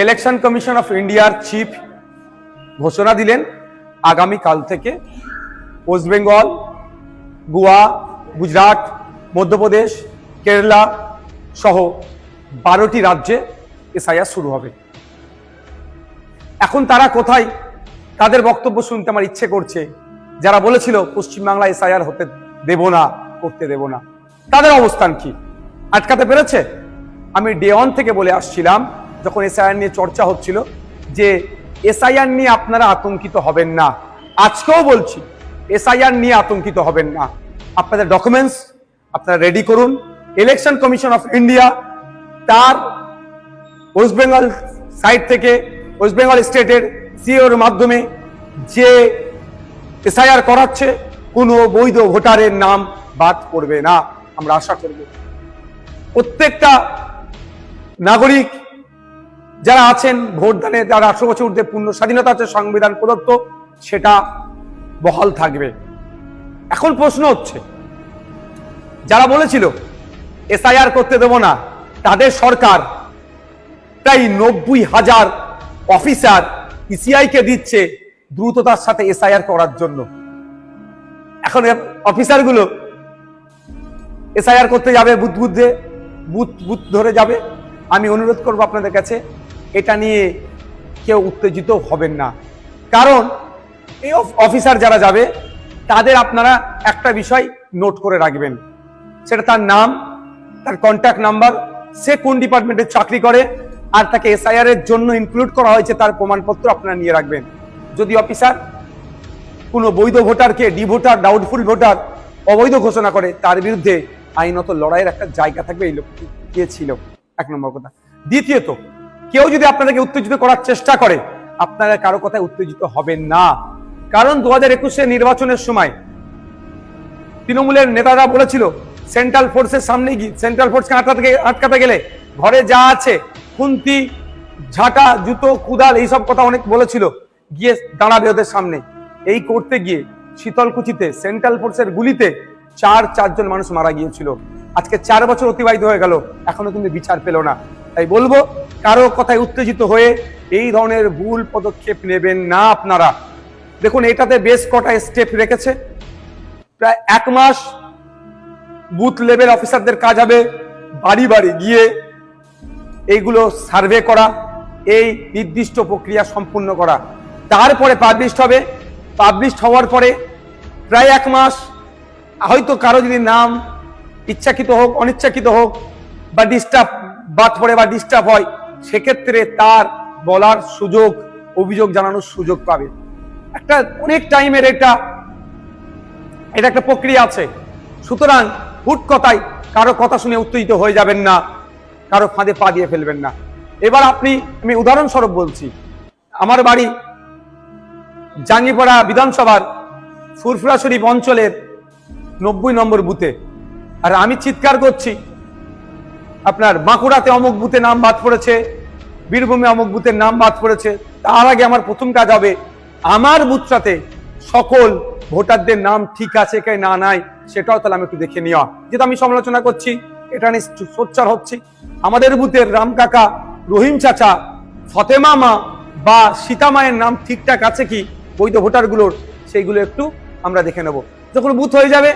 Election commission of ইন্ডিয়ার chief ঘোষণা দিলেন আগামীকাল থেকে ওয়েস্ট বেঙ্গল, গোয়া, গুজরাট, মধ্যপ্রদেশ, কেরালা সহ 12টি রাজ্যে এসআইআর শুরু হবে। এখন তারা কোথায়? তাদের বক্তব্য শুনতে আমার ইচ্ছে করছে। যারা বলেছিল পশ্চিমবাংলা এসআইআর হতে দেব না, করতে দেব না, তাদের অবস্থান কি? আটকাতে পেরেছে? আমি ডে 1 থেকে বলে আসছিলাম, যখন এসআইআর নিয়ে চর্চা হচ্ছিল, যে এসআইআর নিয়ে আপনারা আতঙ্কিত হবেন না। আজকেও বলছি, এসআইআর নিয়ে আতঙ্কিত হবেন না। আপনাদের ডকুমেন্টস আপনারা রেডি করুন। ইলেকশন কমিশন অফ ইন্ডিয়া তার ওয়েস্ট বেঙ্গল সাইড থেকে, ওয়েস্ট বেঙ্গল স্টেটের সিওর মাধ্যমে যে এসআইআর করাচ্ছে, কোনো বৈধ ভোটারের নাম বাদ করবে না। আমরা আশা করব প্রত্যেকটা নাগরিক যারা আছেন ভোটদানে, যারা 18 বছর ঊর্ধ্বে পূর্ণ স্বাধীনতা আছে সংবিধান প্রদত্ত, সেটা বহাল থাকবে। এখন প্রশ্ন হচ্ছে, যারা বলেছিল এসআইআর করতে দেব না, তাদের সরকার প্রায় 90,000 অফিসার ইসিআই কে দিচ্ছে দ্রুততার সাথে এসআইআর করার জন্য। এখন অফিসারগুলো এসআইআর করতে যাবে, বুথ ধরে যাবে। আমি অনুরোধ করব আপনাদের কাছে, এটা নিয়ে কেউ উত্তেজিত হবেন না। কারণ এই অফিসার যারা যাবে, তাদের আপনারা একটা বিষয় নোট করে রাখবেন, সেটা তার নাম, তার কন্ট্যাক্ট নাম্বার, সে কোন ডিপার্টমেন্টে চাকরি করে, আর তাকে এসআইআর এর জন্য ইনক্লুড করা হয়েছে তার প্রমাণপত্র আপনারা নিয়ে রাখবেন। যদি অফিসার কোনো বৈধ ভোটারকে ডি ভোটার, ডাউটফুল ভোটার, অবৈধ ঘোষণা করে, তার বিরুদ্ধে আইনত লড়াইয়ের একটা জায়গা থাকবে। এই লোক কে ছিল, 1 নম্বর কথা। দ্বিতীয়ত, কেউ যদি আপনাদেরকে উত্তেজিত করার চেষ্টা করে, আপনারা কারো কথায় উত্তেজিত হবেন না। কারণ 2021 নির্বাচনের সময় তৃণমূলের নেতারা বলেছিল, সেন্ট্রাল ফোর্সের সামনে গিয়ে, সেন্ট্রাল ফোর্সকে আটকাতে গেলে ঘরে যা আছে, খুন্তি, ঝাঁটা, জুতো, কুদাল, এইসব কথা অনেক বলেছিল, গিয়ে দাঁড়াবে ওদের সামনে। এই করতে গিয়ে শীতলকুচিতে সেন্ট্রাল ফোর্সের গুলিতে 4 মানুষ মারা গিয়েছিল। আজকে 4 বছর অতিবাহিত হয়ে গেল, এখনো কিন্তু বিচার পেল না। তাই বলবো, কারো কথায় উত্তেজিত হয়ে এই ধরনের ভুল পদক্ষেপ নেবেন না আপনারা। দেখুন, এটাতে বেশ কটা স্টেপ রেখেছে। প্রায় 1 মাস বুথ লেভেল অফিসারদের কাজ হবে বাড়ি বাড়ি গিয়ে এইগুলো সার্ভে করা, এই নির্দিষ্ট প্রক্রিয়া সম্পূর্ণ করা। তারপরে পাবলিশড হবে। পাবলিশড হওয়ার পরে প্রায় 1 মাস, হয়তো কারো যদি নাম ইচ্ছাকৃত হোক, অনিচ্ছাকৃত হোক, বা ডিস্টার্ব বাদ পড়ে বা ডিস্টার্ব হয়, সেক্ষেত্রে তার বলার সুযোগ, অভিযোগ জানানোর সুযোগ পাবে। একটা অনেক টাইমের এটা একটা প্রক্রিয়া আছে। সুতরাং হুট কথায় কারো কথা শুনে উত্তেজিত হয়ে যাবেন না, কারো ফাঁদে পা দিয়ে ফেলবেন না। এবার আমি উদাহরণস্বরূপ বলছি, আমার বাড়ি জাঙ্গিপাড়া বিধানসভার ফুরফুরা শরীফ অঞ্চলের 90 নম্বর বুথে, আর আমি চিৎকার করছি, আপনার বাঁকুড়াতে অমুক বুথে নাম বাদ পড়েছে, বীরভূমে অমুক বুথের নাম বাদ পড়েছে। তার আগে আমার প্রথম কাজ হবে আমার বুথটাতে সকল ভোটারদের নাম ঠিক আছে কে না নাই, সেটাও তাহলে আমি একটু দেখে নেওয়া। যেটা আমি সমালোচনা করছি, এটা নিয়ে সোচ্চার হচ্ছি, আমাদের বুথের রাম কাকা, রহিম চাচা, ফতেমা মা বা সীতা মায়ের নাম ঠিকঠাক আছে কি বৈধ ভোটারগুলোর, সেইগুলো একটু আমরা দেখে নেব। যখন বুথ হয়ে যাবে,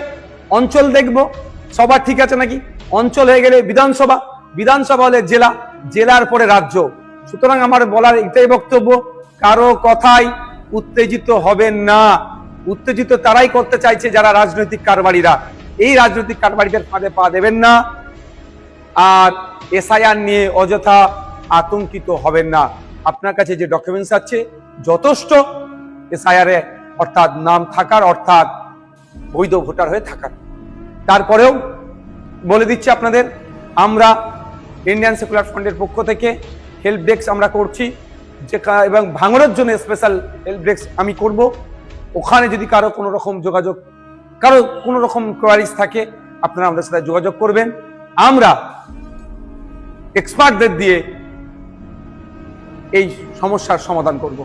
অঞ্চল দেখব সবার ঠিক আছে নাকি। অঞ্চল হয়ে গেলে বিধানসভা, বিধানসভা হলে জেলা, জেলার পরে রাজ্য। সুতরাং আমার বলার এটাই বক্তব্য, কারো কথাই উত্তেজিত হবেন না। উত্তেজিত তারাই করতে চাইছে যারা রাজনৈতিক কারবারিরা। এই রাজনৈতিক কারবারিদের ফাঁদে পা দেবেন না। আর এসআইআর নিয়ে অযথা আতঙ্কিত হবেন না। আপনার কাছে যে ডকুমেন্টস আছে যথেষ্ট এসআইআর এ, অর্থাৎ নাম থাকার, অর্থাৎ বৈধ ভোটার হয়ে থাকার। তারপরেও বলে দিচ্ছি আপনাদের, আমরা ইন্ডিয়ান সেকুলার ফ্রন্টের পক্ষ থেকে হেল্প ডেস্ক আমরা করছি, যে এবং ভাঙড়ের জন্য স্পেশাল হেল্প ডেস্ক আমি করব। ওখানে যদি কারো কোনো রকম যোগাযোগ, কারো কোনো রকম কোয়ারিজ থাকে, আপনারা আমাদের সাথে যোগাযোগ করবেন। আমরা এক্সপার্টদের দিয়ে এই সমস্যার সমাধান করব।